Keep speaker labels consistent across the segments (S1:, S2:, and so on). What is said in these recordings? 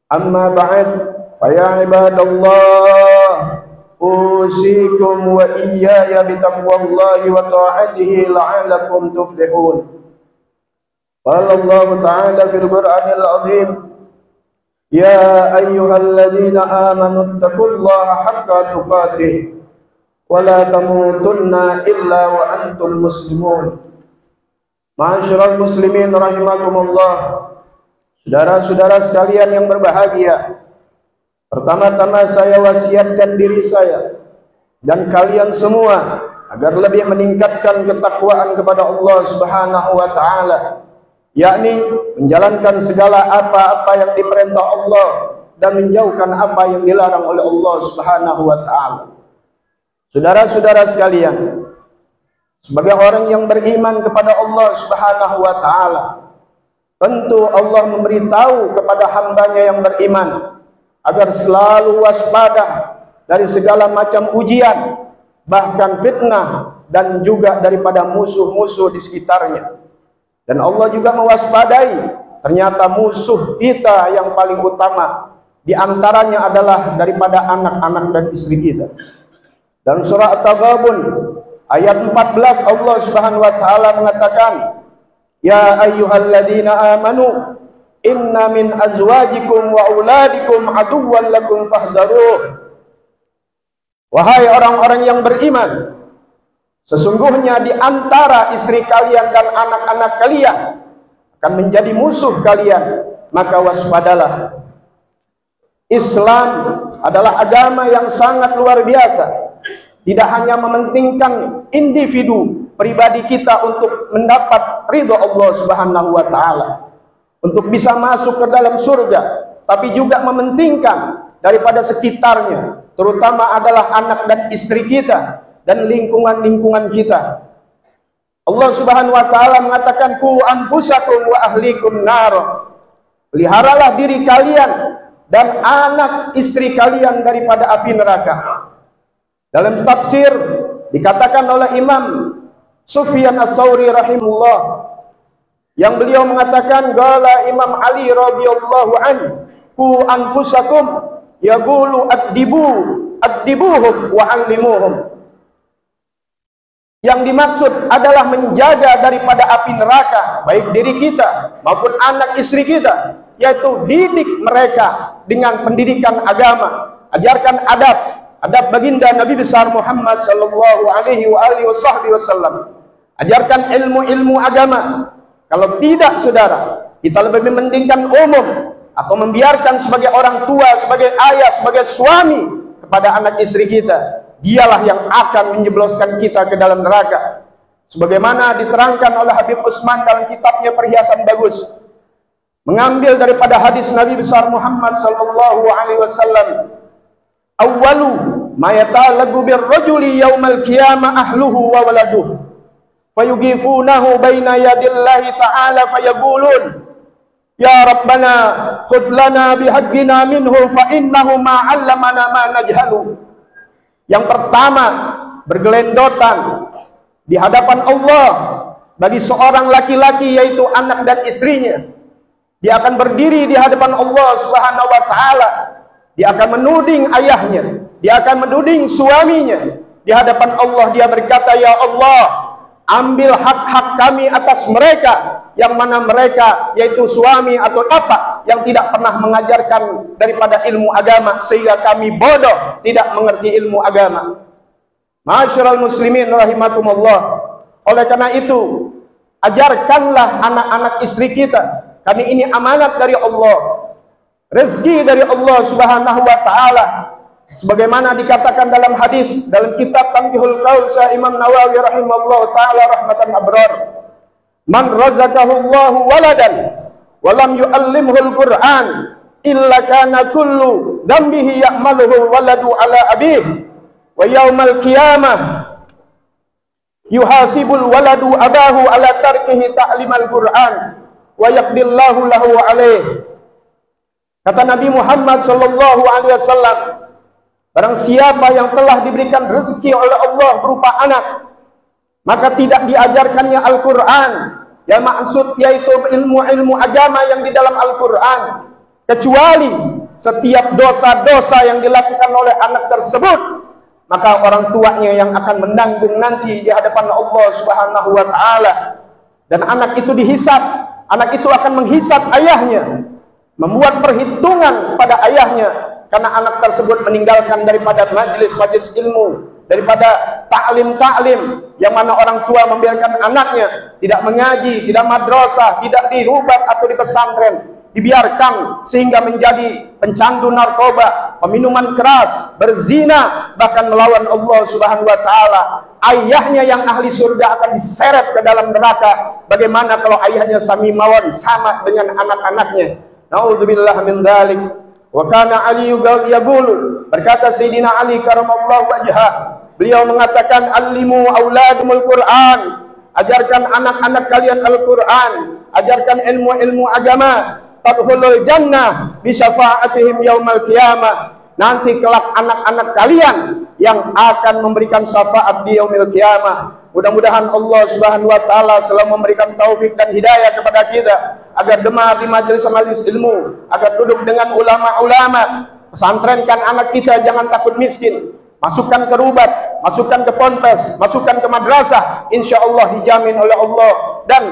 S1: أما بعد فيا عباد الله أوصيكم وإياي بتقوى الله وطاعته لعلكم تفلحون. قال الله تعالى في القرآن العظيم: يا أيها الذين آمنوا اتقوا الله حق تقاته ولا تموتن إلا وأنتم مسلمون. Ma'asyiral muslimin rahimakumullah. Saudara-saudara sekalian yang berbahagia, pertama-tama saya wasiatkan diri saya dan kalian semua agar lebih meningkatkan ketakwaan kepada Allah Subhanahu wa taala, yakni menjalankan segala apa-apa yang diperintah Allah dan menjauhkan apa yang dilarang oleh Allah Subhanahu wa taala. Saudara-saudara sekalian, sebagai orang yang beriman kepada Allah Subhanahu wa taala, tentu Allah memberitahu kepada hambanya yang beriman agar selalu waspada dari segala macam ujian, bahkan fitnah, dan juga daripada musuh-musuh di sekitarnya. Dan Allah juga mewaspadai ternyata musuh kita yang paling utama di antaranya adalah daripada anak-anak dan istri kita. Dalam surah At-Taghabun ayat 14 Allah Subhanahu wa taala mengatakan, ya ayyuhalladzina amanu inna min azwajikum wa auladikum aduwwan lakum fahdharuh. Wahai orang-orang yang beriman, sesungguhnya di antara istri kalian dan anak-anak kalian akan menjadi musuh kalian, maka waspadalah. Islam adalah agama yang sangat luar biasa. Tidak hanya mementingkan individu pribadi kita untuk mendapat ridha Allah Subhanahu wa taala, untuk bisa masuk ke dalam surga, tapi juga mementingkan daripada sekitarnya, terutama adalah anak dan istri kita dan lingkungan-lingkungan kita. Allah Subhanahu wa taala mengatakan, qu anfusakum wa ahlikum nar. Peliharalah diri kalian dan anak istri kalian daripada api neraka. Dalam tafsir dikatakan oleh Imam Sufyan Ats-Tsauri rahimahullah, yang beliau mengatakan, qala Imam Ali radhiyallahu anhu, qu anfusakum yaqulu addibuhum wa 'allimuhum. Yang dimaksud adalah menjaga daripada api neraka baik diri kita maupun anak istri kita, yaitu didik mereka dengan pendidikan agama, ajarkan adab baginda Nabi besar Muhammad sallallahu alaihi wa alihi wasallam. Ajarkan ilmu-ilmu agama. Kalau tidak, saudara, kita lebih mementingkan umum atau membiarkan sebagai orang tua, sebagai ayah, sebagai suami kepada anak istri kita, dialah yang akan menjebloskan kita ke dalam neraka. Sebagaimana diterangkan oleh Habib Utsman dalam kitabnya Perhiasan Bagus, mengambil daripada hadis Nabi besar Muhammad sallallahu alaihi wasallam, awwalu ma yata'allaqu birrajuli yaumal qiyamah ahluhu wa waladuhu fayugifunahu baina yadillahi ta'ala fayaqulun ya rabbana khudh lana bihaqqina minhu fa innahu ma 'allamana ma najhalu. Yang pertama, bergelendotan di hadapan Allah bagi seorang laki-laki, yaitu anak dan istrinya. Dia akan berdiri di hadapan Allah Subhanahu wa taala. Dia akan menuding ayahnya, dia akan menuding suaminya. Di hadapan Allah dia berkata, ya Allah, ambil hak-hak kami atas mereka, yang mana mereka yaitu suami atau bapak yang tidak pernah mengajarkan daripada ilmu agama, sehingga kami bodoh tidak mengerti ilmu agama. Ma'asyiral muslimin rahimakumullah. Oleh karena itu, ajarkanlah anak-anak istri kita. Kami ini amanat dari Allah, rezeki dari Allah Subhanahu wa taala, sebagaimana dikatakan dalam hadis dalam kitab Tanbihul Qaul Imam Nawawi rahimahullah taala rahmatan abrar, man razaqahu Allahu waladan wa lam yu'allimhu al-Qur'an illa kana kullu dambihi ya'maluhu waladu ala abihi wa yaumal qiyamah yuhasibul waladu abahu ala tarkihi ta'limal Qur'an wa yaqdillahu lahu alaih. Kata Nabi Muhammad sallallahu alaihi wasallam, barang siapa yang telah diberikan rezeki oleh Allah berupa anak, maka tidak diajarkannya Al-Quran, yang maksud yaitu ilmu-ilmu agama yang di dalam Al-Quran, kecuali setiap dosa-dosa yang dilakukan oleh anak tersebut, maka orang tuanya yang akan menanggung nanti di hadapan Allah Subhanahu wa taala. Dan anak itu dihisab, anak itu akan menghisab ayahnya, membuat perhitungan pada ayahnya karena anak tersebut meninggalkan daripada majelis-majelis ilmu, daripada taklim-taklim yang mana orang tua membiarkan anaknya tidak mengaji, tidak madrasah, tidak di rubat atau di pesantren, dibiarkan sehingga menjadi pencandu narkoba, peminuman keras, berzina, bahkan melawan Allah Subhanahu wa taala. Ayahnya yang ahli surga akan diseret ke dalam neraka. Bagaimana kalau ayahnya samimawan sama dengan anak-anaknya? Nauzubillah min dzalik. Wa kana Ali yaqulu, berkata Sayyidina Ali karamallahu wajhah, beliau mengatakan, allimu auladumul Qur'an, ajarkan anak-anak kalian Al-Qur'an, ajarkan ilmu-ilmu agama, tadkhulul jannah bi syafaatihim yaumal qiyamah. Nanti kelak anak-anak kalian yang akan memberikan syafaat di yaumil qiyamah. Mudah-mudahan Allah Subhanahu wa taala selalu memberikan taufik dan hidayah kepada kita agar gemar di majelis-majelis ilmu, agar duduk dengan ulama-ulama, pesantrenkan anak kita jangan takut miskin. Masukkan ke rubat, masukkan ke ponpes, masukkan ke madrasah, insyaallah dijamin oleh Allah, dan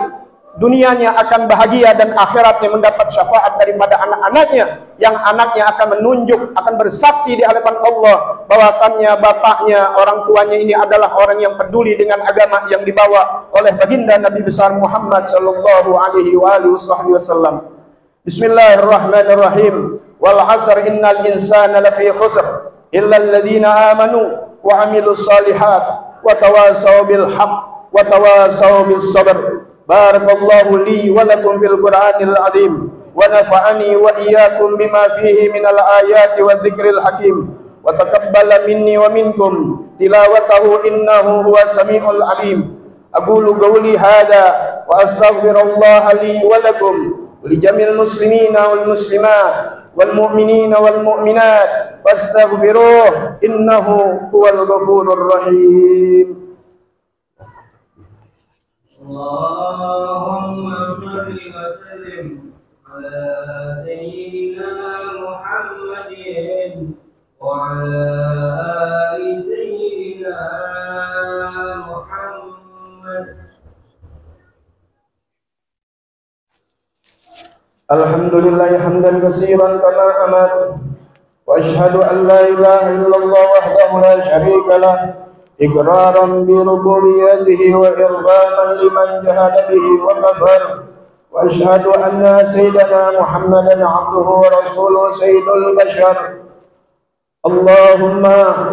S1: dunianya akan bahagia dan akhiratnya mendapat syafaat daripada anak-anaknya, yang anaknya akan menunjuk, akan bersaksi di hadapan Allah bahwasannya bapaknya, orang tuanya ini adalah orang yang peduli dengan agama yang dibawa oleh baginda Nabi besar Muhammad sallallahu alaihi wasallam. Bismillahirrahmanirrahim. Wal 'asr innal insana lafi khusr illa alladhina amanu wa 'amilus shalihat wa tawasaw bil haqq wa tawasaw bis sabr. Barakallahu li wa lakum fil Qur'anil azim wa nafa'ani wa iyyakum bima fihi minal ayati wa dzikril hakim wa taqabbala minni wa minkum tilawatahu innahu huwas samiul alim. Aqulu qawli hadha wa astaghfirullaha li wa lakum wa li jamil muslimina wal muslimat wal mu'minina wal mu'minat fastaghfiruh innahu huwal ghafurur rahim.
S2: Allahumma shalli wa sallim ala sayyidina Muhammadin wa ala ali sayyidina Muhammad.
S1: Alhamdulillah hamdan katsiran kama amar wa ashhadu an la ilaha illallah wahdahu la syarika lah إقرارا بربوبيته وإرغاما لمن جهد به وكفر وأشهد أن سيدنا محمدا عبده ورسوله سيد البشر. اللهم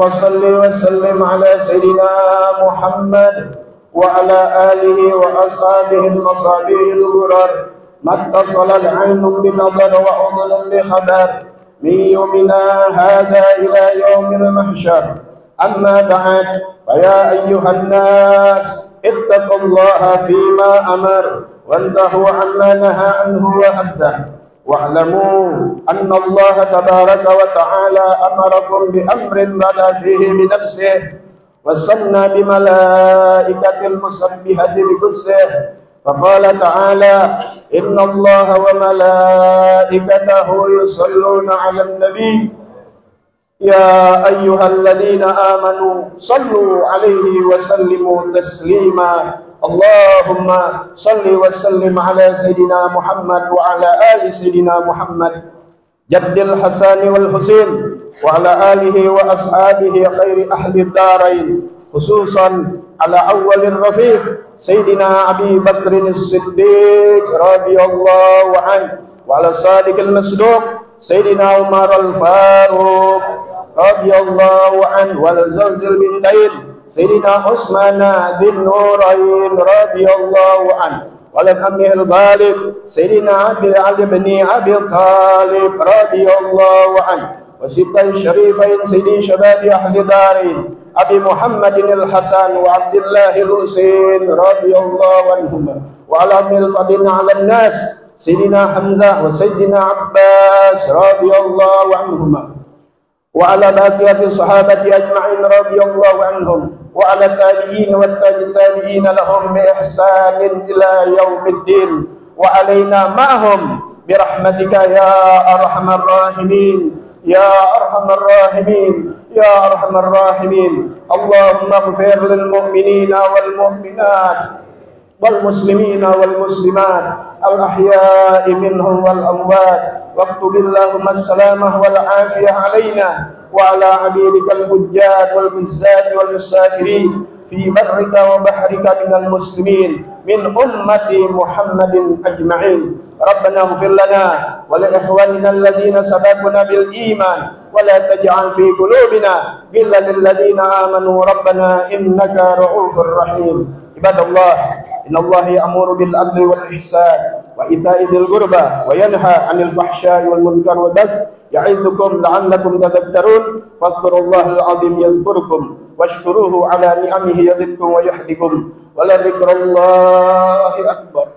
S1: صل وسلم على سيدنا محمد وعلى آله وأصحابه المصابيح الغرر ما اتصلت عين بنظر وأذن بخبر من يومنا هذا إلى يوم المحشر. أما بعد فيا أيها الناس اتقوا الله فيما أمر وانتهوا عما نهى عنه وأبدأ واعلموا أن الله تبارك وتعالى أمركم بأمر بدا فيه بنفسه وسنى بملائكة المسبحة بقدسه فقال تعالى إن الله وملائكته يصلون على النبي يا أيها الذين آمنوا صلوا عليه وسلموا تسليما. اللهم صل وسلم على سيدنا محمد وعلى آل سيدنا محمد جد الحسن والحسين وعلى آله وأصحابه خير أهل الدارين، خصوصا على أول الرفيق سيدنا أبي بكر الصديق رضي الله عنه وعلى الصادق المصدوق سيدنا عمر الفاروق رضي الله عنه والزلزل بنتين سيدنا عثمان ذي النورين رضي الله عنه والأمه البالغ سيدنا علي بن أبي طالب رضي الله عنه وسته الشريفين سيدي شباب أهل دارين أبي محمد الحسن وعبد الله الحسين رضي الله عنهما وعلى الفضل على الناس سيدنا حمزة وسيدنا عباس رضي الله عنهما وعلى بقية الصحابة أجمعين رضي الله عنهم وعلى التابعين والتابعين لهم بإحسان إلى يوم الدين وعلينا معهم برحمتك يا أرحم الراحمين يا أرحم الراحمين يا أرحم الراحمين. اللهم اغفر للمؤمنين والمؤمنات والمسلمين والمسلمات الأحياء منهم والأموات، واكتب اللهم السلامة والعافية علينا وعلى عبيدك الحجاج والغزاة والمسافرين في برك وبحرك من المسلمين من أمة محمد أجمعين. ربنا اغفر لنا ولإخواننا الذين سبقونا بالإيمان ولا تجعل في قلوبنا غلا للذين آمنوا ربنا إنك رؤوف رحيم. عباد الله، إن الله يأمر بالعدل والإحسان وإيتاء ذي القربى وينهى عن الفحشاء والمنكر والبغي يعظكم لعلكم تذكرون. فاذكروا الله العظيم يذكركم واشكروه على نعمه يزدكم ويحدكم ولذكر الله أكبر.